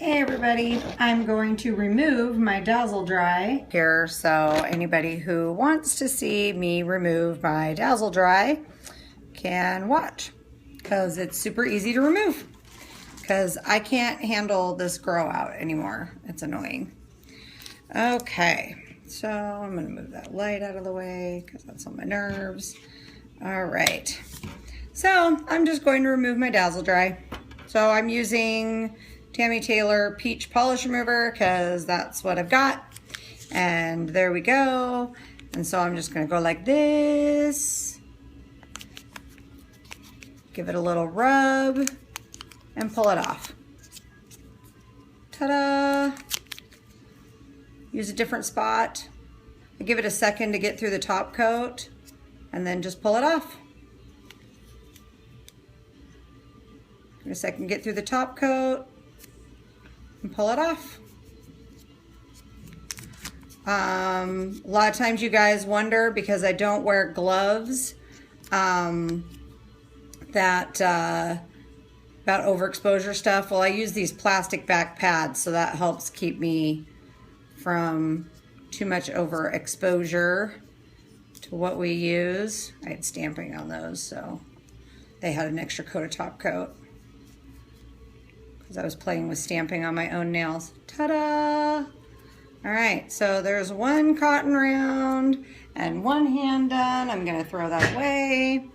Hey everybody, I'm going to remove my Dazzle Dry here, so anybody who wants to see me remove my Dazzle Dry can watch, because it's super easy to remove, because I can't handle this grow out anymore. It's annoying. Okay, so I'm going to move that light out of the way, because that's on my nerves. All right, so I'm just going to remove my Dazzle Dry. So I'm using Tammy Taylor Peach Polish Remover because that's what I've got. And there we go. And so I'm just going to go like this. Give it a little rub and pull it off. Ta-da! Use a different spot. I give it a second to get through the top coat and then just pull it off. Give it a second, get through the top coat and pull it off. A lot of times you guys wonder, because I don't wear gloves, about overexposure stuff. Well, I use these plastic back pads, so that helps keep me from too much overexposure to what we use. I had stamping on those, so they had an extra coat of top coat. I was playing with stamping on my own nails. Ta-da! All right, so there's one cotton round and one hand done. I'm gonna throw that away.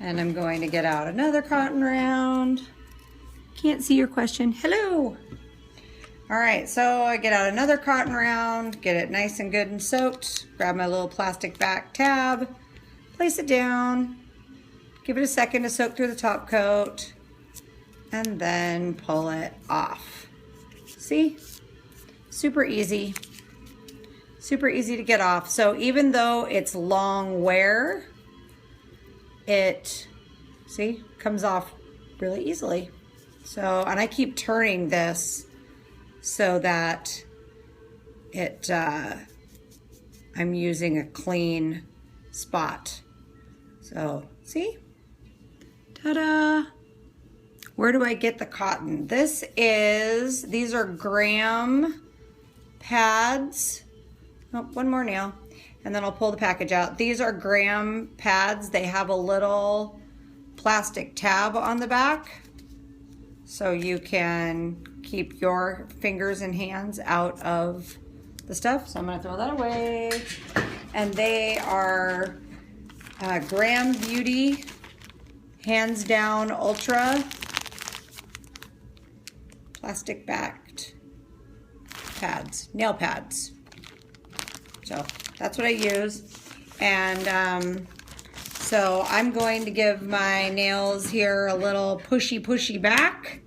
And I'm going to get out another cotton round. Can't see your question. Hello! All right, so I get out another cotton round, get it nice and good and soaked, grab my little plastic back tab, place it down, give it a second to soak through the top coat, and then pull it off. See? Super easy. Super easy to get off. So even though it's long wear, it, see, comes off really easily. So, and I keep turning this so that it, I'm using a clean spot. So, see? Ta-da! Where do I get the cotton? These are graham pads. Oh, one more nail, and then I'll pull the package out. These are graham pads. They have a little plastic tab on the back, so you can keep your fingers and hands out of the stuff. So I'm gonna throw that away. And they are Graham Beauty Hands Down Ultra plastic backed pads, nail pads. So that's what I use. And so I'm going to give my nails here a little pushy back.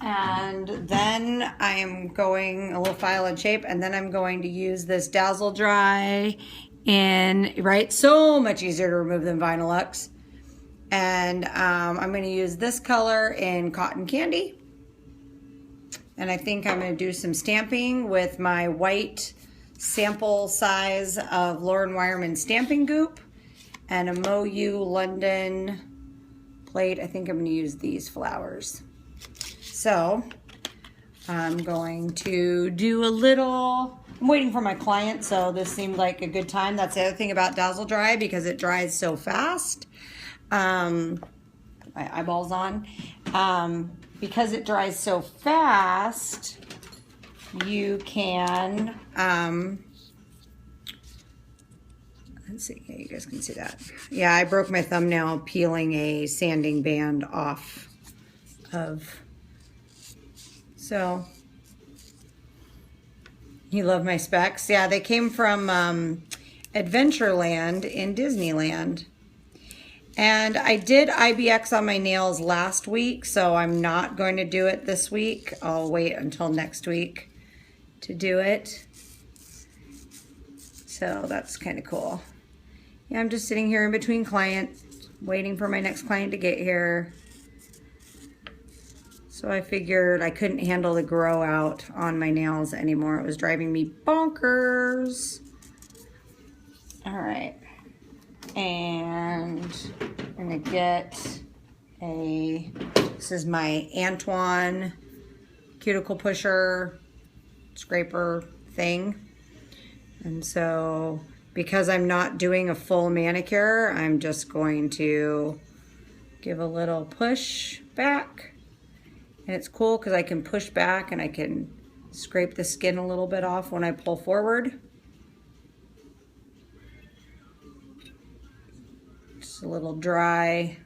And then I am going a little file and shape, and then I'm going to use this Dazzle Dry right? So much easier to remove than Vinylux. And I'm going to use this color in Cotton Candy. And I think I'm going to do some stamping with my white sample size of Lauren Wireman Stamping Goop and a Moyou London plate. I think I'm going to use these flowers. So I'm going to do a little, I'm waiting for my client, so this seemed like a good time. That's the other thing about Dazzle Dry, because it dries so fast. My eyeballs on. Because it dries so fast, you can, let's see, yeah, you guys can see that. Yeah, I broke my thumbnail peeling a sanding band off of, so, you love my specs? Yeah, they came from Adventureland in Disneyland. And I did IBX on my nails last week, so I'm not going to do it this week. I'll wait until next week to do it. So that's kind of cool. Yeah, I'm just sitting here in between clients, waiting for my next client to get here. So I figured I couldn't handle the grow out on my nails anymore. It was driving me bonkers. All right. And I'm gonna get this is my Antoine cuticle pusher, scraper thing. And so because I'm not doing a full manicure, I'm just going to give a little push back. And it's cool because I can push back and I can scrape the skin a little bit off when I pull forward. Just a little dry,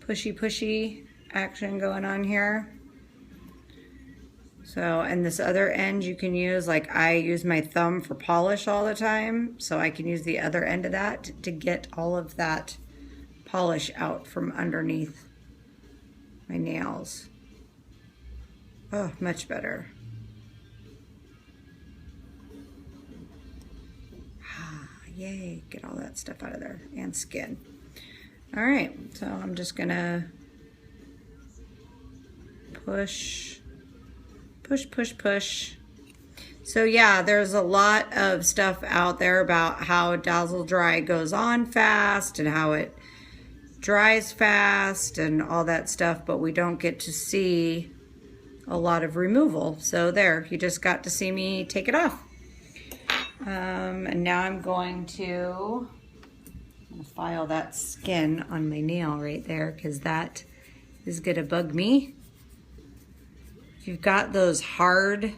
pushy action going on here. So, and this other end you can use, like I use my thumb for polish all the time, so I can use the other end of that to get all of that polish out from underneath my nails. Oh, much better. Yay, get all that stuff out of there, and skin. All right, so I'm just gonna push. So yeah, there's a lot of stuff out there about how Dazzle Dry goes on fast and how it dries fast and all that stuff, but we don't get to see a lot of removal. So there, you just got to see me take it off. And now I'm going to file that skin on my nail right there because that is gonna bug me. If you've got those hard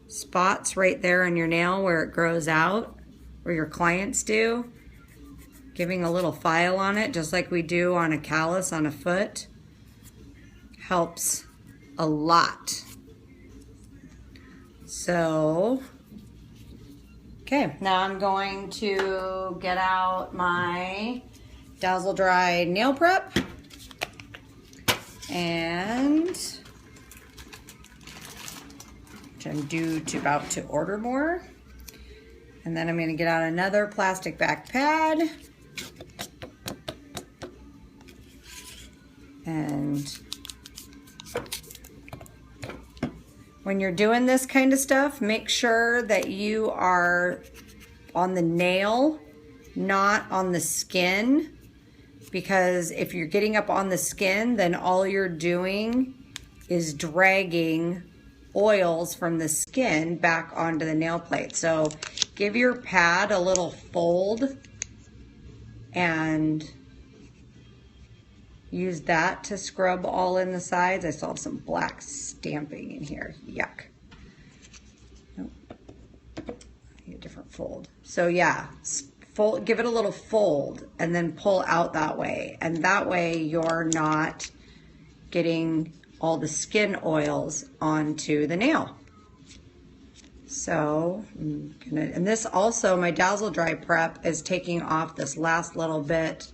spots right there on your nail where it grows out, where your clients do, giving a little file on it, just like we do on a callus on a foot, helps a lot. So, okay, now I'm going to get out my Dazzle Dry nail prep and I'm about to order more. And then I'm going to get out another plastic back pad. And when you're doing this kind of stuff, make sure that you are on the nail, not on the skin. Because if you're getting up on the skin, then all you're doing is dragging oils from the skin back onto the nail plate. So give your pad a little fold and use that to scrub all in the sides. I still have some black stamping in here. Yuck. Nope. I need a different fold. So yeah, fold, give it a little fold and then pull out that way. And that way you're not getting all the skin oils onto the nail. So I'm gonna, and this also, my Dazzle Dry prep is taking off this last little bit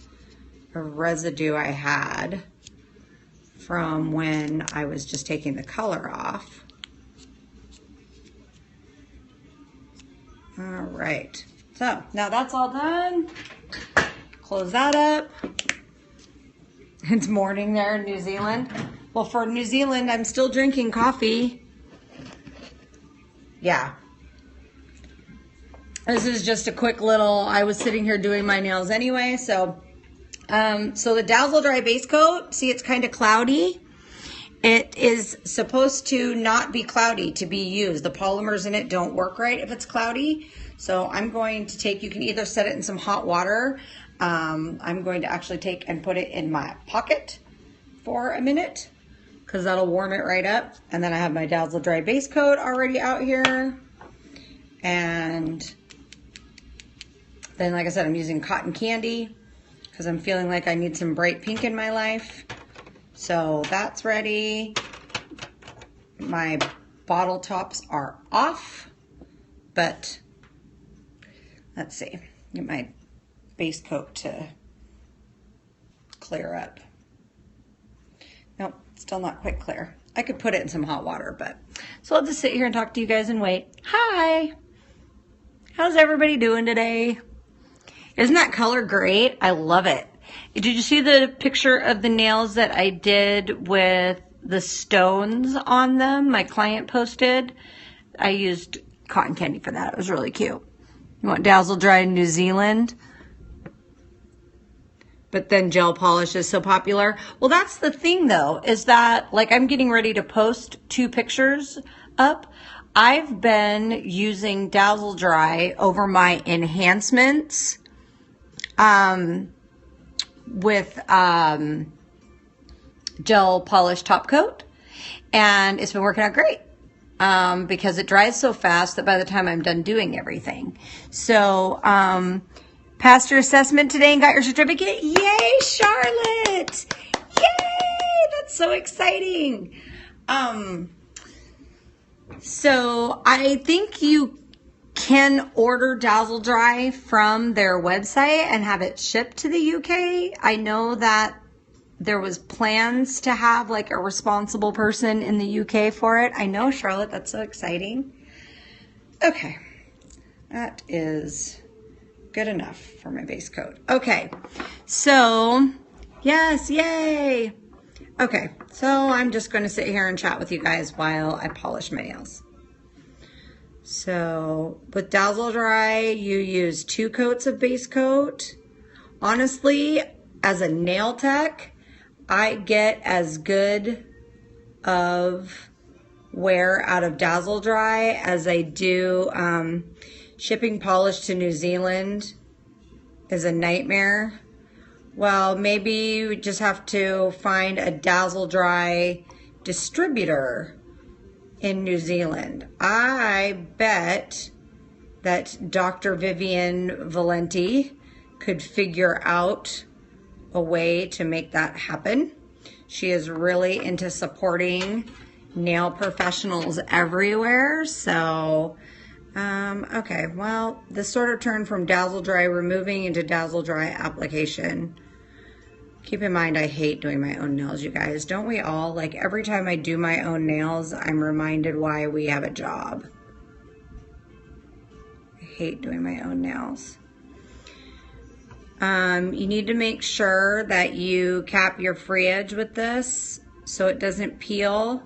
of residue I had from when I was just taking the color off. All right, so now that's all done. Close that up. It's morning there in New Zealand. Well, for New Zealand, I'm still drinking coffee. Yeah. This is just a quick little, I was sitting here doing my nails anyway. So the Dazzle Dry base coat, see it's kind of cloudy. It is supposed to not be cloudy to be used. The polymers in it don't work right if it's cloudy. So I'm going to take, you can either set it in some hot water. I'm going to actually take and put it in my pocket for a minute because that'll warm it right up. And then I have my Dazzle Dry base coat already out here. And then, like I said, I'm using cotton candy because I'm feeling like I need some bright pink in my life. So that's ready. My bottle tops are off, but let's see, get my base coat to clear up. Nope, still not quite clear. I could put it in some hot water, but so I'll just sit here and talk to you guys and wait. Hi, how's everybody doing today? Isn't that color great? I love it. Did you see the picture of the nails that I did with the stones on them? My client posted. I used cotton candy for that. It was really cute. You want Dazzle Dry in New Zealand? but then gel polish is so popular. Well, that's the thing though, is that like I'm getting ready to post 2 pictures up. I've been using Dazzle Dry over my enhancements with gel polish top coat, and it's been working out great because it dries so fast that by the time I'm done doing everything. So passed your assessment today and got your certificate. Yay, Charlotte! Yay! That's so exciting. So I think you can order Dazzle Dry from their website and have it shipped to the UK. I know that there was plans to have like a responsible person in the UK for it. I know, Charlotte, that's so exciting. Okay, that is good enough for my base coat. Okay, so yes, yay. Okay, so I'm just going to sit here and chat with you guys while I polish my nails. So with Dazzle Dry, you use 2 coats of base coat. Honestly, as a nail tech, I get as good of wear out of Dazzle Dry as I do. Shipping polish to New Zealand is a nightmare. Well, maybe we just have to find a Dazzle Dry distributor in New Zealand. I bet that Dr. Vivian Valenti could figure out a way to make that happen. She is really into supporting nail professionals everywhere. So, okay, well, this sort of turned from Dazzle Dry removing into Dazzle Dry application. Keep in mind, I hate doing my own nails, you guys. Don't we all? Like, every time I do my own nails, I'm reminded why we have a job. I hate doing my own nails. You need to make sure that you cap your free edge with this so it doesn't peel.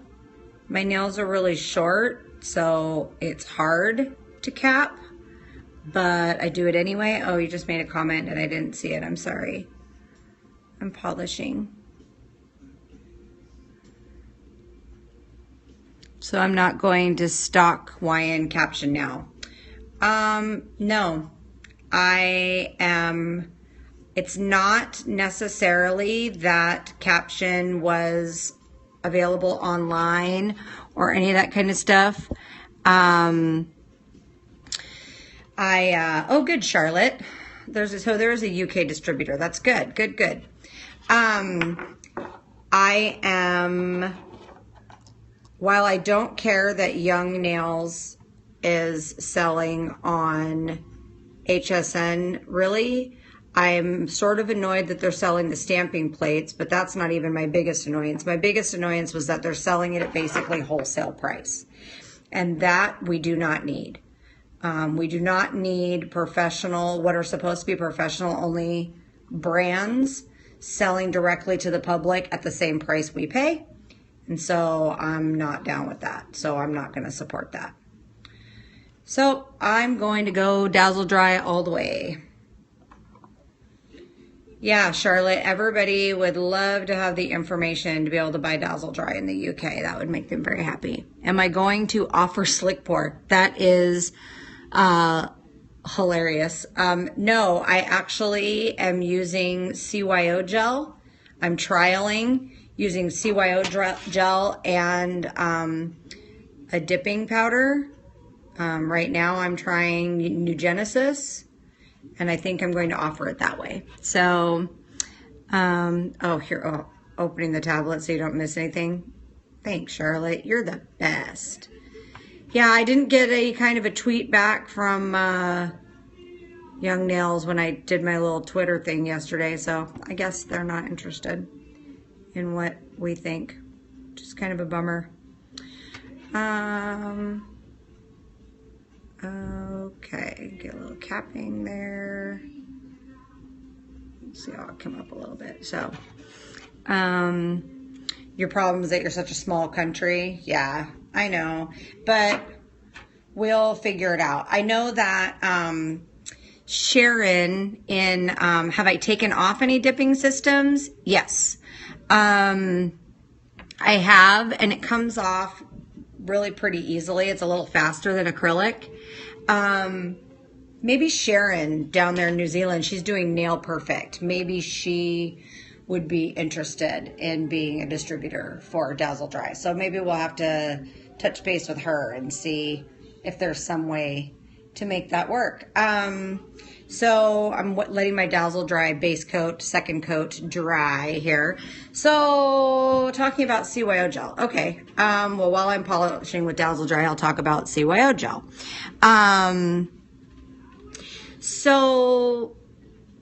My nails are really short, so it's hard to cap, but I do it anyway. Oh, you just made a comment and I didn't see it. I'm sorry. I'm polishing. So I'm not going to stock YN caption now. No, I am. It's not necessarily that caption was available online or any of that kind of stuff. Oh, good, Charlotte. There's a UK distributor. That's good. Good. While I don't care that Young Nails is selling on HSN, really, I'm sort of annoyed that they're selling the stamping plates, but that's not even my biggest annoyance. My biggest annoyance was that they're selling it at basically wholesale price. And that we do not need. We do not need professional, what are supposed to be professional only brands selling directly to the public at the same price we pay. And so I'm not down with that. So I'm not going to support that. So I'm going to go Dazzle Dry all the way. Yeah, Charlotte, everybody would love to have the information to be able to buy Dazzle Dry in the UK. That would make them very happy. Am I going to offer slick pour? That is hilarious. No, I actually am using CYO gel. I'm trialing using CYO gel and a dipping powder. Right now I'm trying New Genesis, and I think I'm going to offer it that way. So, opening the tablet so you don't miss anything. Thanks, Charlotte. You're the best. Yeah, I didn't get a kind of a tweet back from Young Nails when I did my little Twitter thing yesterday, so I guess they're not interested in what we think. Just kind of a bummer. Okay, get a little capping there. Let's see how it come up a little bit. So, your problem is that you're such a small country. Yeah, I know, but we'll figure it out. I know that Sharon in, have I taken off any dipping systems? Yes. I have, and it comes off really pretty easily. It's a little faster than acrylic. Maybe Sharon down there in New Zealand, she's doing Nail Perfect. Maybe she would be interested in being a distributor for Dazzle Dry. So maybe we'll have to touch base with her and see if there's some way to make that work. So I'm letting my Dazzle Dry base coat, second coat dry here. So talking about CYO gel. Okay. Well, while I'm polishing with Dazzle Dry, I'll talk about CYO gel. So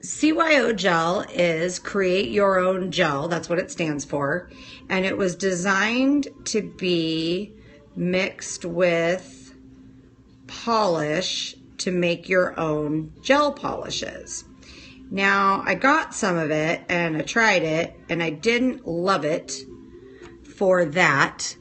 CYO gel is create your own gel. That's what it stands for. And it was designed to be mixed with polish to make your own gel polishes. Now, I got some of it and I tried it and I didn't love it for that.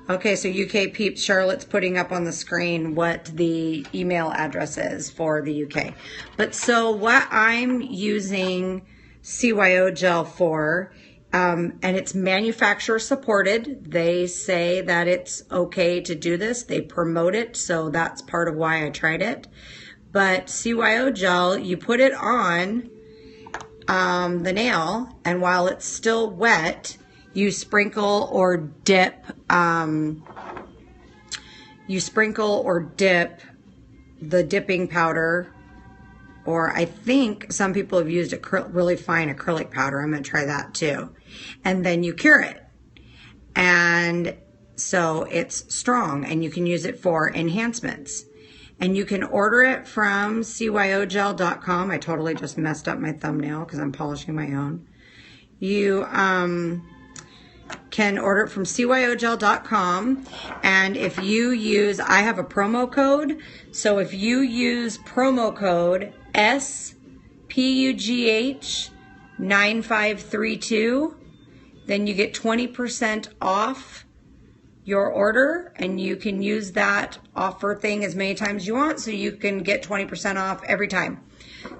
Okay, so UK peeps, Charlotte's putting up on the screen what the email address is for the UK. But so what I'm using CYO gel for, and it's manufacturer supported. They say that it's okay to do this. They promote it, so that's part of why I tried it. But CYO gel, you put it on the nail, and while it's still wet, you sprinkle or dip the dipping powder, or I think some people have used really fine acrylic powder. I'm going to try that too. And then you cure it. And so it's strong and you can use it for enhancements. And you can order it from cyogel.com. I totally just messed up my thumbnail because I'm polishing my own. You can order it from cyogel.com, and if you use, I have a promo code, so if you use promo code SPUGH9532, then you get 20% off your order, and you can use that offer thing as many times as you want, so you can get 20% off every time.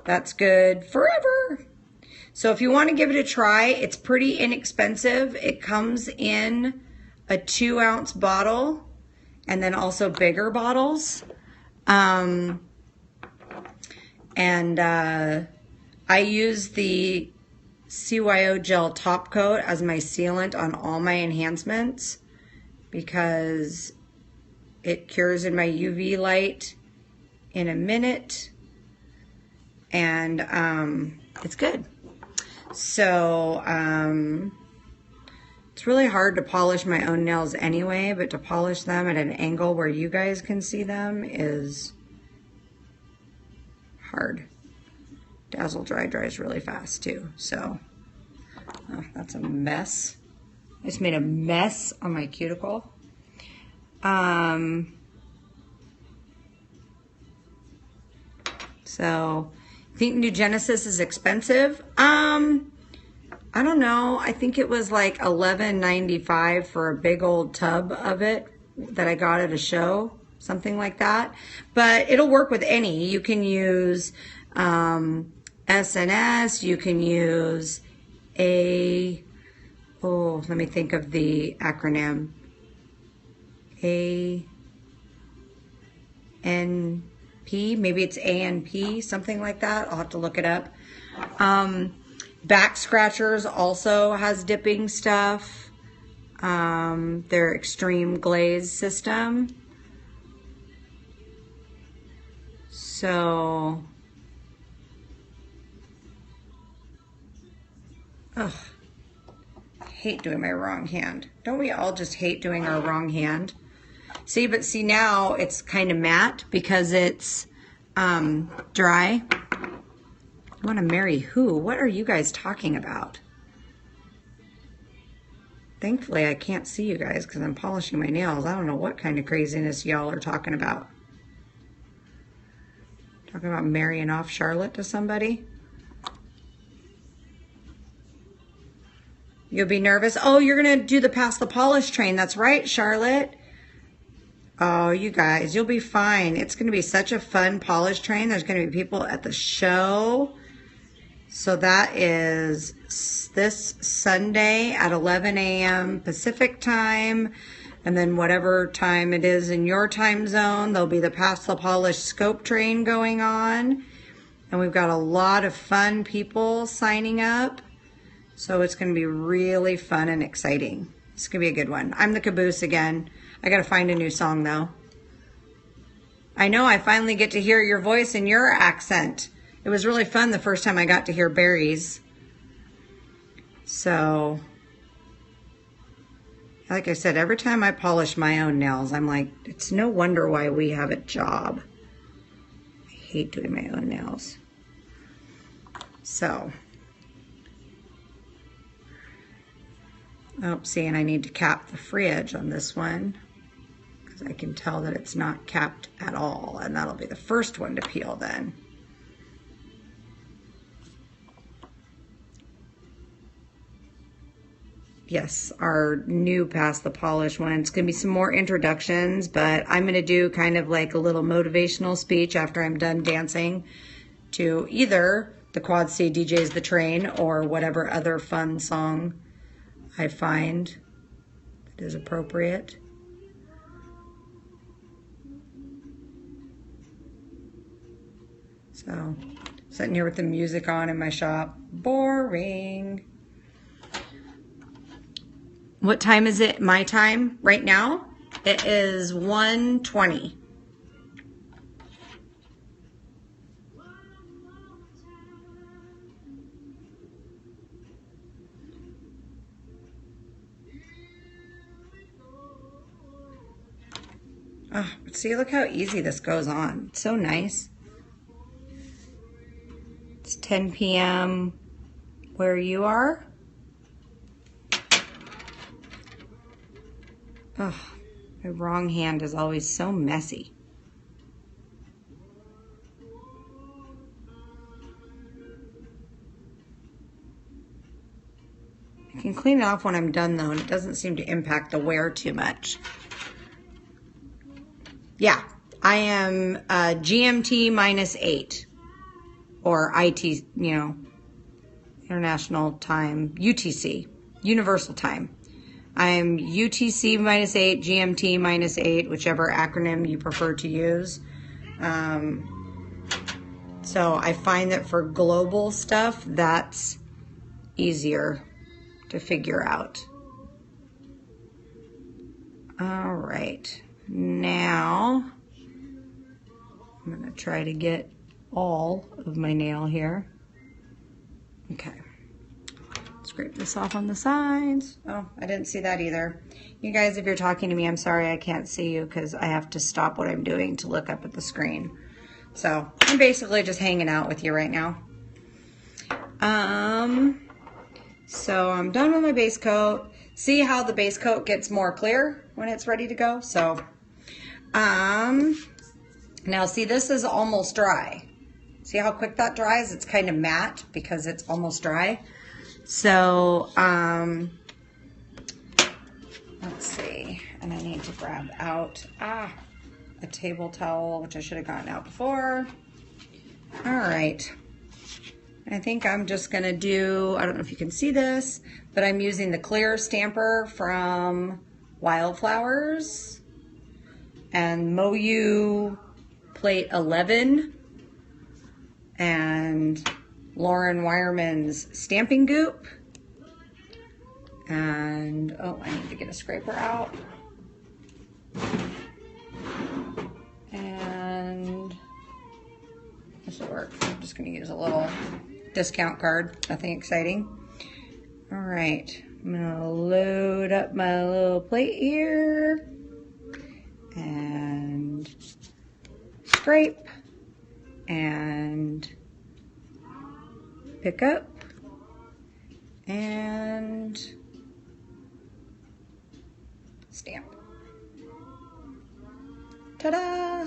That's good forever. So if you want to give it a try, it's pretty inexpensive. It comes in a 2-ounce bottle and then also bigger bottles. I use the CYO gel top coat as my sealant on all my enhancements because it cures in my UV light in a minute, and it's good. So it's really hard to polish my own nails anyway, but to polish them at an angle where you guys can see them is hard. Dazzle Dry dries really fast too. So that's a mess. I just made a mess on my cuticle. So I think New Genesis is expensive. I don't know. I think it was like $11.95 for a big old tub of it that I got at a show, something like that. But it'll work with any. You can use SNS. You can use let me think of the acronym. ANP, maybe it's ANP, something like that. I'll have to look it up. Back Scratchers also has dipping stuff. Their Extreme Glaze system. So, I hate doing my wrong hand. Don't we all just hate doing our wrong hand? See, but see now it's kind of matte because it's dry. You want to marry who? What are you guys talking about? Thankfully, I can't see you guys because I'm polishing my nails. I don't know what kind of craziness y'all are talking about. Talking about marrying off Charlotte to somebody? You'll be nervous. Oh, you're going to do the Pass the Polish train. That's right, Charlotte. Oh, you guys, you'll be fine. It's going to be such a fun polish train. There's going to be people at the show. So that is this Sunday at 11 a.m. Pacific time. And then whatever time it is in your time zone, there'll be the Pass the Polish scope train going on. And we've got a lot of fun people signing up. So it's going to be really fun and exciting. It's going to be a good one. I'm the caboose again. I got to find a new song though. I know I finally get to hear your voice and your accent. It was really fun the first time I got to hear Barry's. So, like I said, every time I polish my own nails, I'm like, it's no wonder why we have a job. I hate doing my own nails. So, oh, see, and I need to cap the free edge on this one because I can tell that it's not capped at all, and that'll be the first one to peel then. Yes, our new Pass the Polish one. It's going to be some more introductions, but I'm going to do kind of like a little motivational speech after I'm done dancing to either the Quad C DJ's The Train or whatever other fun song I find that is appropriate. So, sitting here with the music on in my shop. Boring. What time is it? My time right now? It is 1:20. Oh, see, look how easy this goes on. It's so nice. It's 10 p.m. where you are. Oh, my wrong hand is always so messy. I can clean it off when I'm done though, and it doesn't seem to impact the wear too much. Yeah, I am GMT -8, or IT, you know, International Time, UTC, Universal Time. I'm UTC -8, GMT -8, whichever acronym you prefer to use. So I find that for global stuff, that's easier to figure out. All right, now I'm gonna try to get all of my nail here. Okay. Scrape this off on the sides. Oh, I didn't see that either. You guys, if you're talking to me, I'm sorry I can't see you because I have to stop what I'm doing to look up at the screen. So I'm basically just hanging out with you right now. So I'm done with my base coat. See how the base coat gets more clear when it's ready to go? So, now see, this is almost dry. See how quick that dries? It's kind of matte because it's almost dry. So, let's see, and I need to grab out, a table towel, which I should have gotten out before. All right, I think I'm just gonna do, I don't know if you can see this, but I'm using the clear stamper from Wildflowers and Moyou Plate 11 and Lauren Wireman's Stamping Goop. And, oh, I need to get a scraper out. And this will work. I'm just going to use a little discount card. Nothing exciting. All right. I'm going to load up my little plate here. And scrape. And pick up and stamp. Ta-da!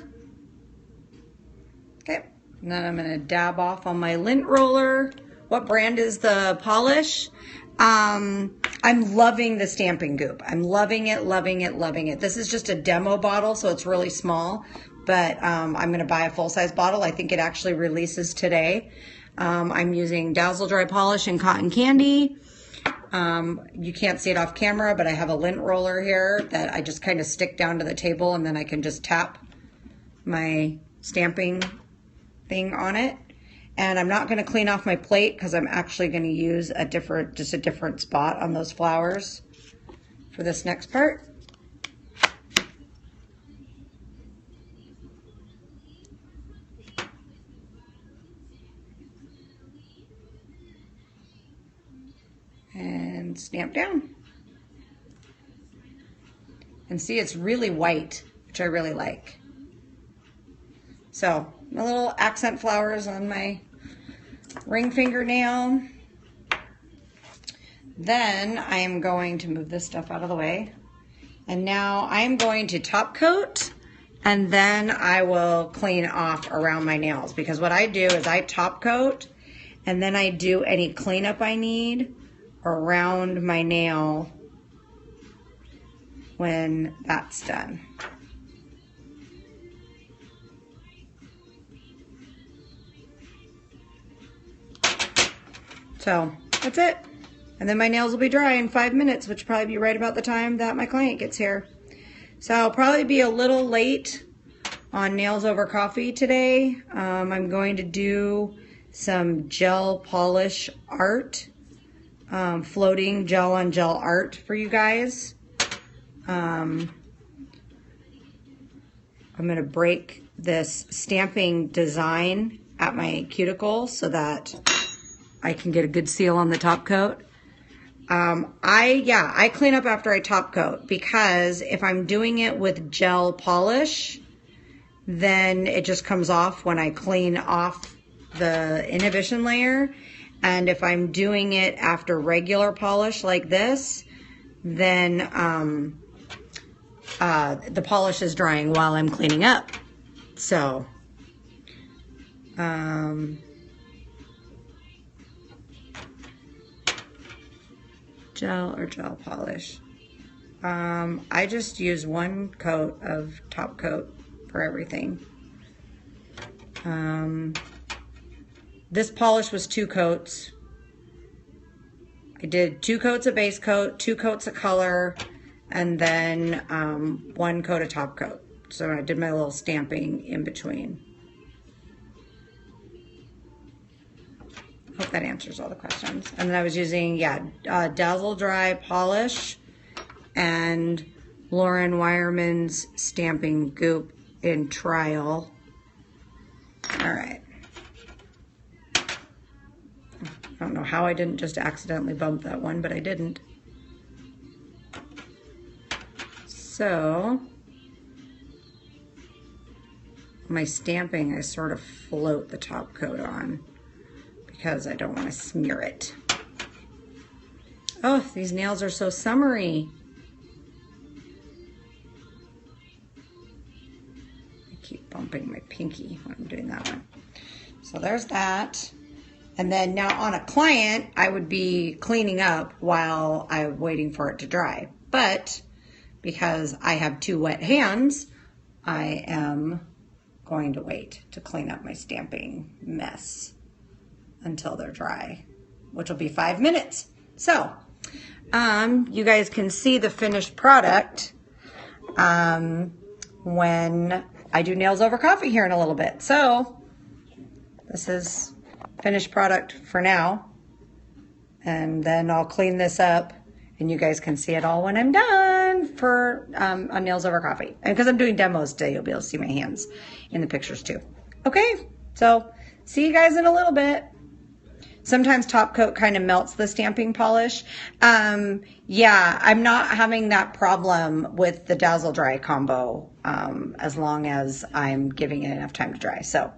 Okay, and then I'm going to dab off on my lint roller. What brand is the polish? I'm loving the Stamping Goop. I'm loving it, loving it, loving it. This is just a demo bottle, so it's really small, but I'm going to buy a full-size bottle. I think it actually releases today. I'm using Dazzle Dry Polish and Cotton Candy. You can't see it off camera, but I have a lint roller here that I just kind of stick down to the table, and then I can just tap my stamping thing on it. And I'm not going to clean off my plate because I'm actually going to use just a different spot on those flowers for this next part. And stamp down. And see, it's really white, which I really like. So, my little accent flowers on my ring fingernail. Then I am going to move this stuff out of the way. And now I'm going to top coat, and then I will clean off around my nails, because what I do is I top coat and then I do any cleanup I need around my nail when that's done. So that's it. And then my nails will be dry in 5 minutes, which will probably be right about the time that my client gets here. So I'll probably be a little late on Nails Over Coffee today. I'm going to do some gel polish art, floating gel on gel art for you guys. I'm going to break this stamping design at my cuticle so that I can get a good seal on the top coat. I clean up after I top coat, because if I'm doing it with gel polish, then it just comes off when I clean off the inhibition layer. And if I'm doing it after regular polish like this, then the polish is drying while I'm cleaning up. So, gel or gel polish. I just use one coat of top coat for everything. This polish was 2 coats. I did 2 coats of base coat, 2 coats of color, and then 1 coat of top coat. So I did my little stamping in between. Hope that answers all the questions. And then I was using, Dazzle Dry Polish and Lauren Wireman's Stamping Goop in trial. All right. I don't know how I didn't just accidentally bump that one, but I didn't. So, my stamping, I sort of float the top coat on, because I don't want to smear it. Oh, these nails are so summery. I keep bumping my pinky when I'm doing that one. So there's that. And then now on a client, I would be cleaning up while I'm waiting for it to dry. But because I have 2 wet hands, I am going to wait to clean up my stamping mess until they're dry, which will be 5 minutes. So, you guys can see the finished product when I do Nails Over Coffee here in a little bit. So, this is finished product for now, and then I'll clean this up and you guys can see it all when I'm done for on Nails Over Coffee. And because I'm doing demos today, you'll be able to see my hands in the pictures too. Okay, so see you guys in a little bit. Sometimes top coat kind of melts the stamping polish. Yeah, I'm not having that problem with the Dazzle Dry combo as long as I'm giving it enough time to dry. So,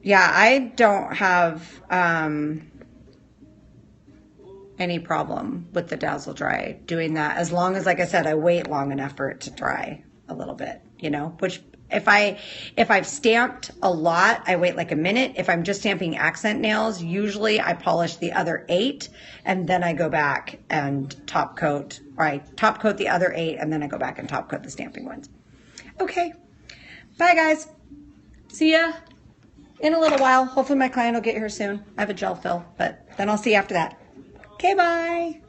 yeah, I don't have any problem with the Dazzle Dry doing that, as long as, like I said, I wait long enough for it to dry a little bit, you know, which If I've stamped a lot, I wait like a minute. If I'm just stamping accent nails, usually I polish the other 8 and then I go back and top coat, or I top coat the other 8 and then I go back and top coat the stamping ones. Okay. Bye guys. See ya in a little while. Hopefully my client will get here soon. I have a gel fill, but then I'll see you after that. Okay, bye.